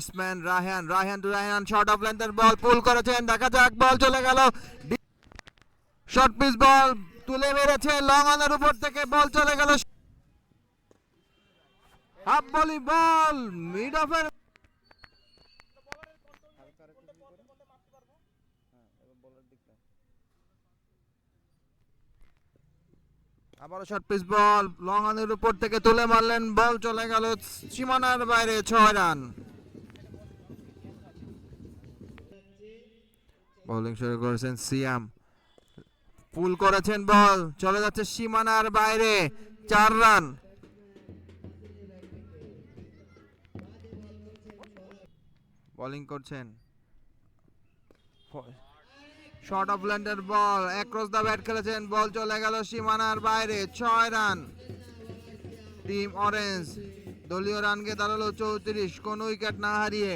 Batsman Raihan short of লেন্থের ball pull করেছেন, দেখা যাক বল চলে গেল, শর্ট পিচ বল তুলে মেরেছে লং অনের উপর থেকে, বল চলে গেল হাফ ভলি বল মিড অফের, আবারও শর্ট পিচ বল লং অনের উপর থেকে তুলে মারলেন, বল চলে গেল সীমানার বাইরে, 6 রান। বোলিং শুরু করেছেন সিয়াম, পুল করেছেন বল চলে যাচ্ছে সীমানার বাইরে, 4 রান। বোলিং করছেন শর্ট অফ ল্যান্ডের বল অ্যাক্রস দ্য ব্যাট খেলেছেন, বল চলে গেল সীমানার বাইরে, 6 রান। টিম অরেঞ্জ দলীয় রানকে দাঁড়ালো 34, কোন উইকেট না হারিয়ে।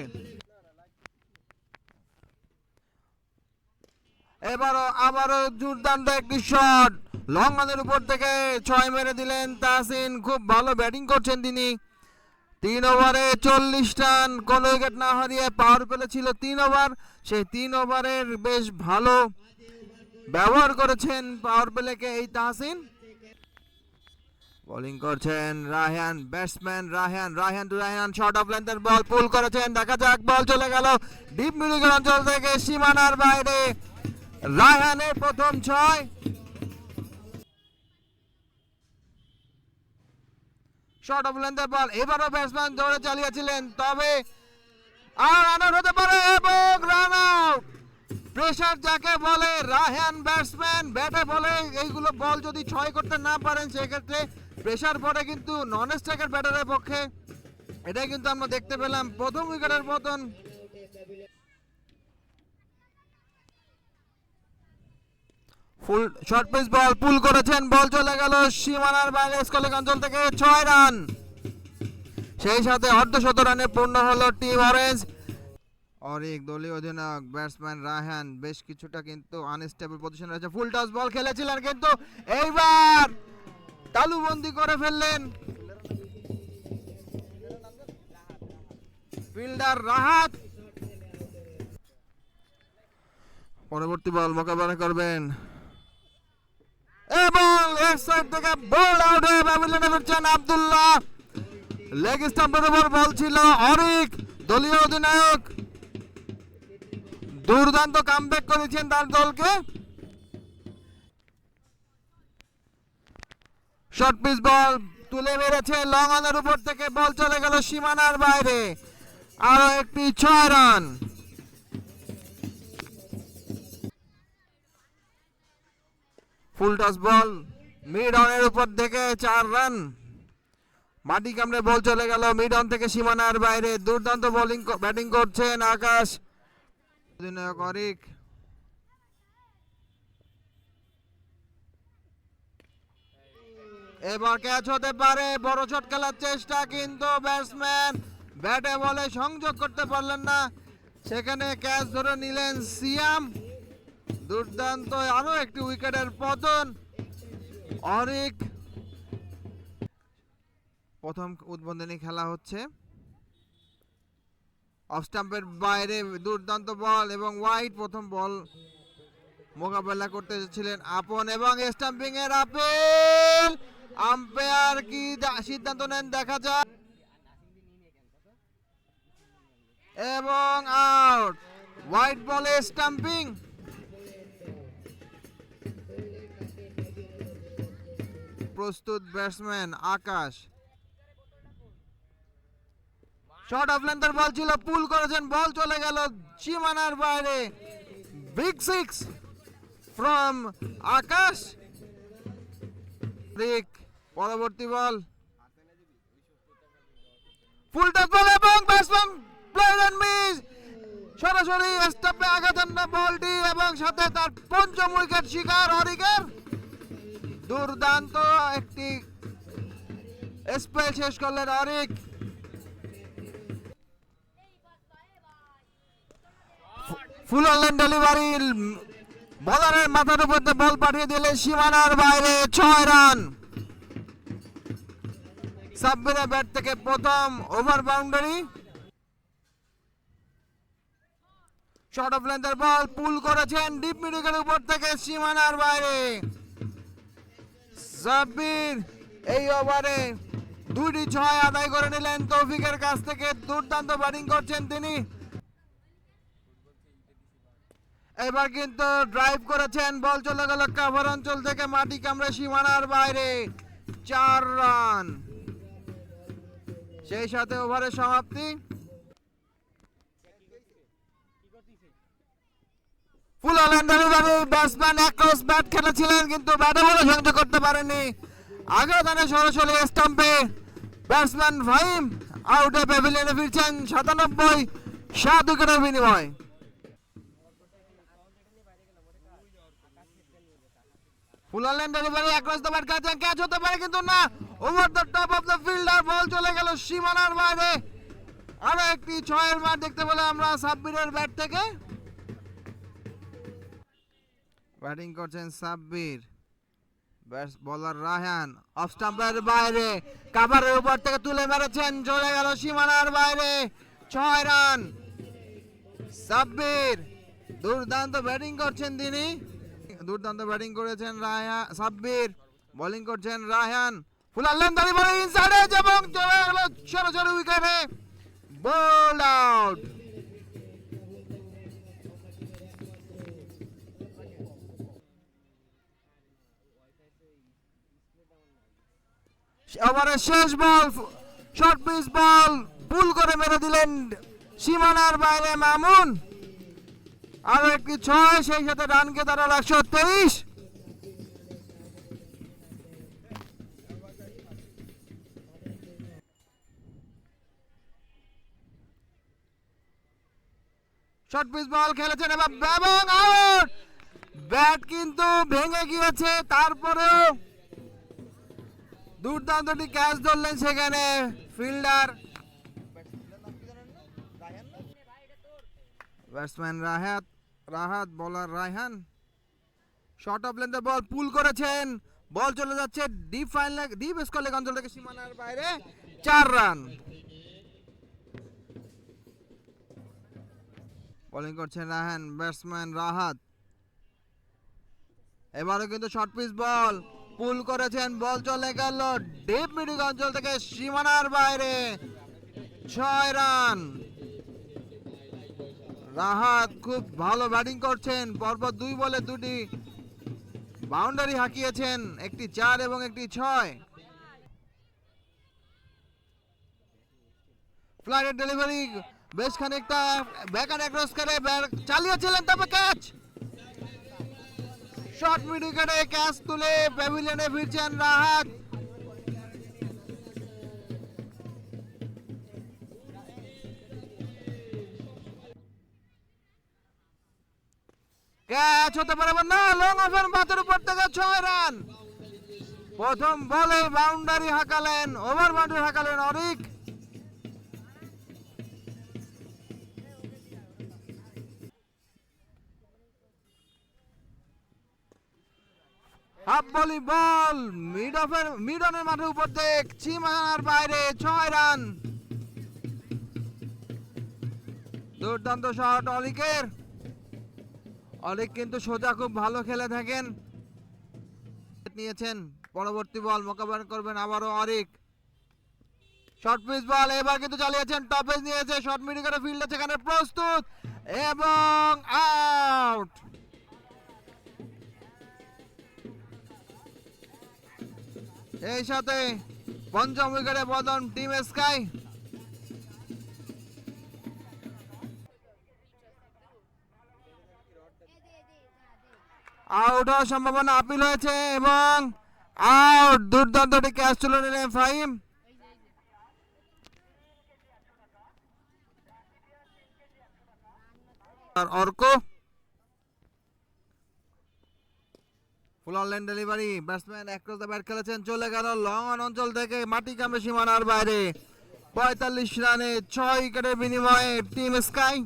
আবারও দুর্দান্ত একটি শট লং অনের উপর থেকে 6 মেরে দিলেন তাহসিন, খুব ভালো ব্যাটিং করছেন তিনি। 3 ওভারে 40 রান, কোন উইকেট না হারিয়ে। পাওয়ার প্লে ছিল 3 ওভার, সেই 3 ওভারের বেশ ভালো ব্যবহার করেছেন পাওয়ার প্লেকে এই তাহসিন। বোলিং করছেন Raihan, batsman Raihan short of লেন্থের বল পুল করেছেন, দেখা যাক বল চলে গেল ডিপ মিডল অঞ্চল থেকে সীমানার বাইরে, রায়হানের প্রথম 6। শর্ট অফ লেন্থের বল এবারও ব্যাটসম্যান দৌড়ে চালিয়েছিলেন, তবে আর রান আউট হতে পারে এবং রান আউট। প্রেসার যাকে বলে রায়হান ব্যাটসম্যান ব্যাটে বলে এইগুলো বল যদি 6 করতে না পারেন সেক্ষেত্রে প্রেসার পড়ে কিন্তু নন স্ট্রাইকার ব্যাটারের পক্ষে। এটাই কিন্তু আমরা দেখতে পেলাম প্রথম উইকেটের পতন। ফুল শর্ট পিচ বল পুল করেছেন, বল চলে গেল সীমানার বাইরে স্কলিং অঞ্চল থেকে, 6 রান। সেই সাথে অর্ধশত রানে পূর্ণ হলো টিম অরেঞ্জ। অরিক দলীয় অধিনায়ক ব্যাটসম্যান রায়হান বেশ কিছুটা কিন্তু আনস্টেবল পজিশনে রয়েছে, ফুল টস বল খেলেছিলেন কিন্তু এইবার তালুবন্দি করে ফেললেন ফিল্ডার রাহাত। পরবর্তী বল মোকাবেলা করবেন এবং লেফট সাইড থেকে বল আউট হয়ে প্যাভিলিয়নে ফিরছেন আব্দুল্লাহ। লেগ স্টাম্পের উপর বল ছিল, অরিক দলীয় অধিনায়ক দুর্দান্ত কামব্যাক করেছেন তার দলকে। শর্ট পিচ বল তুলে মেরেছে লং অনের উপর থেকে, বল চলে গেল সীমানার বাইরে, আরো একটি 6 রান। ফুল টস বল মিড অনের উপর থেকে 4 রান। মাটি কামড়ে বল চলে গেল মিড অন থেকে সীমানার বাইরে, দুর্দান্ত ব্যাটিং করছেন আকাশ। অধিনায়ক অরিক এবার ক্যাচ হতে পারে, বড় শট খেলার চেষ্টা কিন্তু ব্যাটসম্যান ব্যাটে বলে সংযোগ করতে পারলেন না, সেখানে ক্যাচ ধরে নিলেন সিয়াম। দুর্দান্ত আরো একটি উইকেটের পতন। অরিক প্রথম উদ্বোধনী খেলা হচ্ছে, অফ স্টাম্পের বাইরে দুর্দান্ত বল এবং ওয়াইড, প্রথম বল মোকাবেলা করতে ছিলেন আপন এবং স্টাম্পিং এর আপিল, আম্পায়ার কি সিদ্ধান্ত নেন দেখা যাক, এবং আউট, ওয়াইড বলে স্টাম্পিং। প্রস্তুত ব্যাটসম্যান আকাশ, শর্ট অফ লেন্থের বল ছিল, পুল করেছেন, বল চলে গেল সীমানার বাইরে, বিগ 6 ফ্রম আকাশ। পরবর্তী বল ফুল টস বল এবং ব্যাটসম্যান প্লেড এন্ড মিস, সরাসরি স্টাম্পে আঘাত না বলটি এবং সাথে তার পঞ্চম উইকেট শিকার অরিকের। দুর্দান্ত একটি স্পেল শেষ করলেন অরিক। ফুল অনলাইন ডেলিভারি বলারের মাথার উপর বল পাঠিয়ে দিলে সীমানার বাইরে, 6 রান। সাব্বিরের ব্যাট থেকে প্রথম ওভার বাউন্ডারি। শর্ট অফ লেন্থের বল পুল করেছেন ডিপ মিড উইকেটের উপর থেকে সীমানার বাইরে। সাব্বির এই ওভারে 2টি 6 আদায় করে নিলেন তৌফিকের কাছ থেকে। দুর্দান্ত ব্যাটিং করছেন তিনি। এবার কিন্তু ড্রাইভ করেছেন, বল চলে গেল কাভার অঞ্চল থেকে মাটি কামড়ে সীমানার বাইরে। 4 রান, সেই সাথে ওভারের সমাপ্তি। ফুল and delivery, batsman across bat খেলেছিলেন কিন্তু ব্যাটে বলে সংযোগ করতে পারেননি। আঘাতানে সরাসরি স্টাম্পে ব্যাটসম্যান ফাহিম আউটে প্যাভিলিয়নে ফিরছেন 97 7 উইকেটের বিনিময়। Full and delivery across the bat খেলেছেন, ক্যাচ হতে পারে কিন্তু না। Over the top of the fielder, ball চলে গেল সীমানার বাইরে। আরো একটি 6-এর মার দেখতে পেলে আমরা সাব্বিরের ব্যাট থেকে। ব্যাটিং করছেন সাব্বির, বোলার রায়হান অফ স্টাম্পের বাইরে কাভারের উপর থেকে তুলে মেরেছেন, চলে গেল সীমানার বাইরে। 6 রান। সাব্বির দুর্দান্ত ব্যাটিং করছেন তিনি, দুর্দান্ত ব্যাটিং করেছেন রায়হান। সাব্বির বোলিং করছেন রায়হান। ফুলার লেন্দারি বলে ইনসাইড এজ এবং চলে গেল সরাসরি উইকেটে, বোল্ড আউট। ওভারের শেষ বল শর্ট পিচ বল পুল করে মেরে দিলেন সীমানার বাইরে মামুন। আরো একটি 6, সেই সাথে রানকে দাঁড়াল 123। শর্ট পিচ বল খেলেছেন এবং আউট। ব্যাট কিন্তু ভেঙে গিয়েছে, তারপরেও দুর্দান্তটি ক্যাচ ধরলেন সেখানে fielder batsman Rahat bowler Raihan. Short of লেন্থে বল পুল করেছেন, বল চলে যাচ্ছে ডিপ স্কোর লেগ অঞ্চল থেকে সীমানার বাইরে। 4 রান। বোলিং করছেন রায়হান, ব্যাটসম্যান রাহাত। এবারও কিন্তু শর্ট পিচ বল পুল করেছেন, বল চলে গেল ডিপ মিড অঞ্চল থেকে সীমানার বাইরে। 6 রান। রাহাত খুব ভালো ব্যাটিং করছেন, পরপর 2 বলে 2টি বাউন্ডারি হাঁকিয়েছেন, একটি 4 এবং একটি 6। ফ্লাইটের ডেলিভারি বেশ খানিকটা ব্যাকআউট অ্যাক্রস করে চালিয়েছিলেন, তবে ক্যাচ। শর্ট মিড উইকেটে ক্যাচ তুলে প্যাভিলিয়নে ফিরছেন রাহাত। ক্যাচ হতে পারে না, লং অফের মাথার উপর থেকে 6 রান। প্রথম বলে বাউন্ডারি হাঁকালেন, ওভার বাউন্ডারি হাঁকালেন Arik. Half volley ball mid অনের মাঠের উপর থেকে সীমানার বাইরে। 6 রান। দুর্দান্ত শট অরিকের। অরিক কিন্তু সোজা খুব ভালো খেলে থাকেন। নিয়েছেন, পরবর্তী বল মোকাবেলা করবেন আবারও অরিক। শর্ট পিচ বল এবার কিন্তু চালিয়েছেন, টপেজ নিয়েছে, শর্ট মিড উইকেটে ফিল্ডে সেখানে প্রস্তুত এবং আউট। এই সাথে পঞ্চম উইকেটে বদন টিম স্কাই। আউট হওয়ার সম্ভাবনা আপিল হয়েছে এবং আউট। দুর্দান্ত ক্যাচ তুলে নিলেন ফাহিম। আর Arko full on line delivery, batsman across the bat খেলেছেন, চলে গেল লং অন অঞ্চল থেকে মাটি কামে সীমানার বাইরে। 45 রানে 6 উইকেটের বিনিময়ে টিম স্কাই।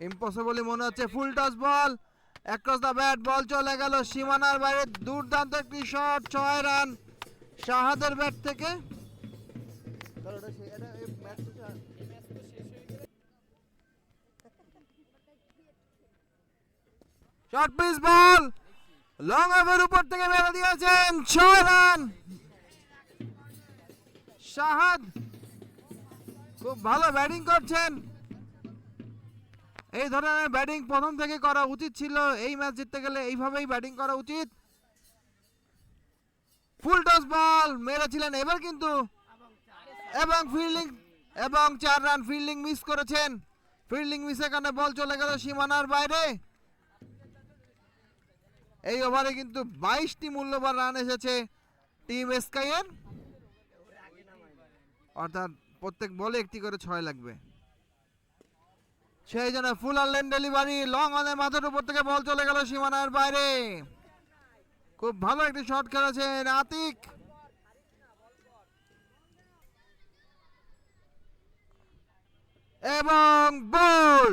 ইম্পসিবলই মনে হচ্ছে, full toss ball across the bat, ball চলে গেল সীমানার বাইরে। দুর্দান্ত একটি শট, 6 রান শাহাদের ব্যাট থেকে। শর্ট পিচ বল লং অফের উপর থেকে মেরে দিয়েছেন 6 রান। শাহাদ খুব ভালো ব্যাটিং করছেন। এই ধরনের ব্যাটিং প্রথম থেকে করা উচিত ছিল। এই ম্যাচ জিততে গেলে এইভাবেই ব্যাটিং করা উচিত। ফুল টস বল মেরেছিলেন এবার কিন্তু, এবং ফিল্ডিং এবং 4 রান ফিল্ডিং মিস করেছেন। ফিল্ডিং মিসের কারণে বল চলে গেল সীমানার বাইরে। এই ওভারে কিন্তু 22টি মূল্যবান রান এসেছে টিম স্কাইয়ের, অর্থাৎ প্রত্যেক বলে একটি করে 6 লাগবে। সেই জন্য ফুল লেন ডেলিভারি লং অনে মাথার উপর থেকে বল চলে গেল সীমানার বাইরে। খুব ভালো একটি শট খেলেছেন আতিক। এবং বল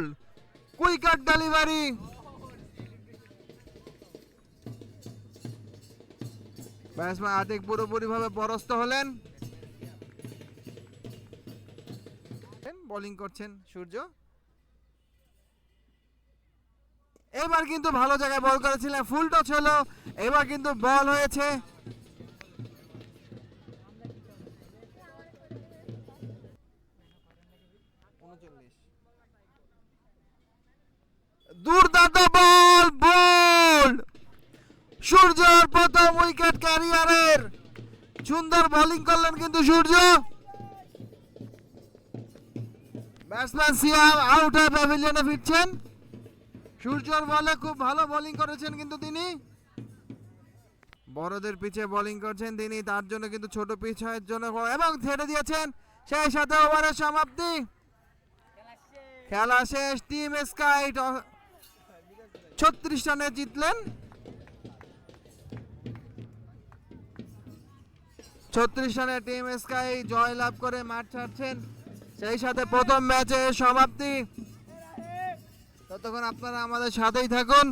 কুইকাট ডেলিভারি। ব্যাটসম্যান আতিক পুরোপুরি ভাবে পরাস্ত হলেন। বোলিং করছেন সূর্য। এবার কিন্তু ভালো জায়গায় বল করেছিলেন, ফুল টচ হলো, এবার কিন্তু বল হয়েছে। দুর্দান্ত বল, বল সূর্যর প্রথম উইকেট ক্যারিয়ারের। সুন্দর বোলিং করলেন কিন্তু সূর্য। ব্যাটসম্যান সিয়াম আউট হয়ে প্যাভিলিয়নে ফিরছেন। সূর্যর বলে খুব ভালো বোলিং করেছেন কিন্তু তিনি। বড়দের পিচে বোলিং করছেন তিনি, তার জন্য কিন্তু ছোট পিচ হওয়ার জন্য এবং ছেড়ে দিয়েছেন। সেই সাথে ওভারের সমাপ্তি, খেলা শেষ। টিম স্কাই 36 রানে জিতলেন। 36 রানে টিম স্কাই জয় লাভ করে মাঠ ছাড়ছেন। সেই সাথে প্রথম ম্যাচের সমাপ্তি। ততক্ষণ আপনারা আমাদের সাথেই থাকুন।